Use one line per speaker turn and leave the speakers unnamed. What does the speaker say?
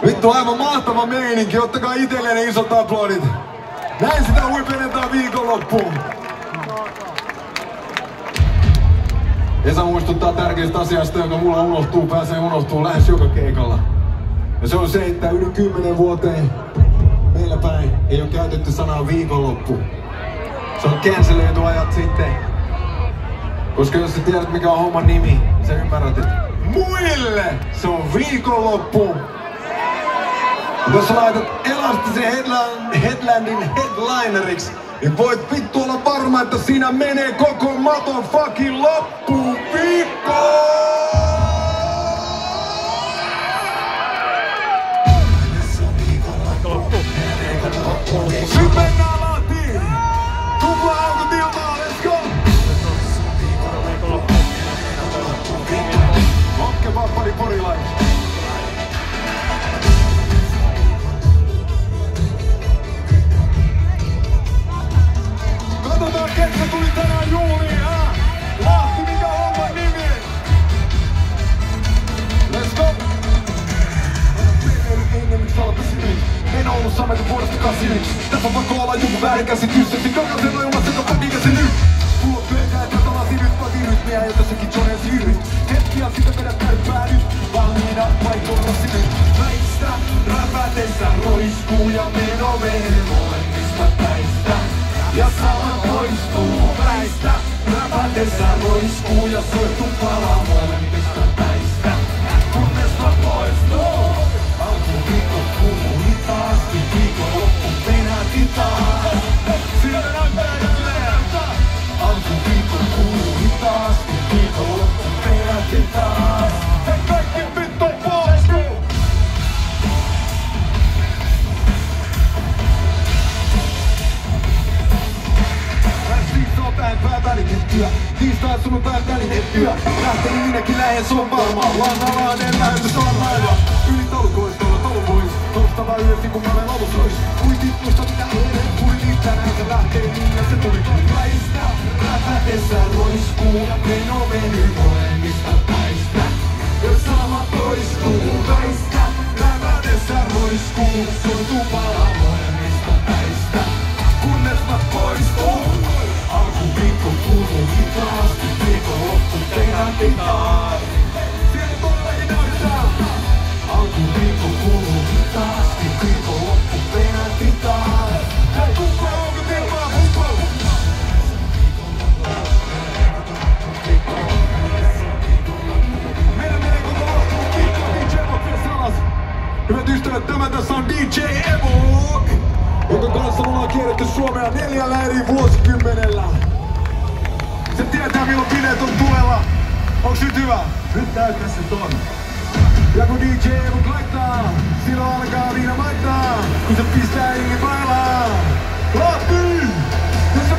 Vittu, aivan mahtava meininki. Ottakaa itselleen isot aplodit. Näin sitä huipennetaan viikonloppuun. Esa muistuttaa tärkeästä asiasta, joka mulla unohtuu lähes joka keikalla. Ja se on se, että yli 10 vuoteen meillä päin ei ole käytetty sanaa viikonloppu. Se on canceloitu ajat sitten. Koska jos sä tiedät mikä on homman nimi, niin sä ymmärrät, että muille se on viikonloppu. Jos sä laitat elastisen Headlandin headlineriksi, niin voit vittu olla varma, että siinä menee koko maton fucking loppuun viikkoon! Nyt mennään lahtiin! Tupla aukot ilmaa, let's go! Hokke vappari porilaiset! Katsotaan ketkä tuli tänään juhliin, Lahti, mikä on homman nimi? Let's go! En oo ollut sameltu vuodesta 81. Tässä on pakko olla joku väärinkäsitys, että jokaisella on ilmassa, joka mikä se nyt. Mulla on pelkää, että talasi nyt rytmiä, ja tässäkin Jonesi yrit. Hetkiä sitten vedät kärppää nyt, valmiina paikollasi nyt. Väistä, räpätessä roiskuu ja meno menee molemmista päistä. Ja sama poistuu väistä, räpätessä roiskuu ja soittu palaa molemmista päistä. Kunnes mä poistuu, alkuviikko kuuluu hitaasti, viikonloppu penäti taas. Siellä näyttää jälleen, alkuviikko kuuluu hitaasti, viikonloppu penäti taas. Hei kaikki vittu poistuu! Päivän välitettyä, tiistai sunnuntain välitettyä. Lähteni minäkin lähen, se on varmaa. Lannalainen lähetys on aivan. Yli tolkoistolla tolvois. Nostava yösi kun mä olen alusois. Kui vittuista mitä eilen tuli, tänään se lähtee niin ja se tuli. Väistä, räpätessä roiskuu. Meno venyy molemmista päistä. Ja sama toistuu. Väistä, räpätessä roiskuu. Soituu palaa molemmista päistä. Kunnes mä poistuu. Alkuviikko kuuluu hitaasti, viikonloppu penäti taas. Siellä todellakin näyttää. Alkuviikko kuuluu hitaasti, viikonloppu penäti taas. Hei kukko, onko tilmaa kukko? Meidän menee koko loppuun kiikko, DJ Evok vielä salas. Hyvät ystävät, tämä tässä on DJ Evok, jonka kanssa mulla on kierretty Suomea 4 eri vuosikymmenellä. Se tietää milloin bileet on tulella. Onks nyt hyvä? Nyt täyttää se ton. Ja kun DJ Evok laittaa, silloin alkaa viina maittaa. Kun se pistää jengi bailaa. Lahti! Jos se